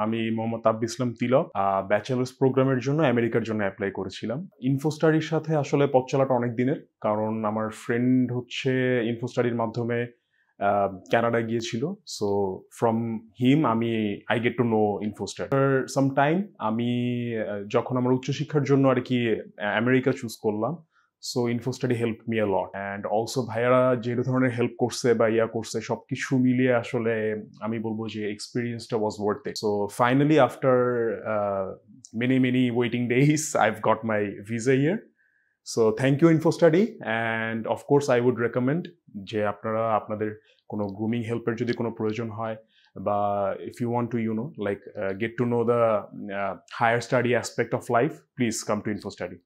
আমি মোহাম্মদ তাব্বি ইসলাম তিলক ব্যাচেলার্স প্রোগ্রামের জন্য আমেরিকার জন্য অ্যাপ্লাই করেছিলাম। ইনফোস্টাডির সাথে আসলে পথ চলাটা অনেক দিনের, কারণ আমার ফ্রেন্ড হচ্ছে ইনফোস্টাডির মাধ্যমে কানাডা গিয়েছিল। সো ফ্রম হিম আমি I get to know Infostudy. Some time আমি যখন আমার উচ্চশিক্ষার জন্য আর কি আমেরিকা চুজ করলাম, so Infostudy help me a lot. And also ভাইয়ারা যে ধরনের হেল্প করছে বা করছে সবকিছু মিলিয়ে আসলে আমি বলবো যে এক্সপিরিয়েন্সটা was worth it. So finally after many waiting days I've got my visa here. So thank you InfoStudy, and of course I would recommend যে আপনারা আপনাদের কোনো গ্রুমিং হেল্পের যদি কোনো প্রয়োজন হয়, বা if you want to like get to know the higher study aspect of life, please come to InfoStudy.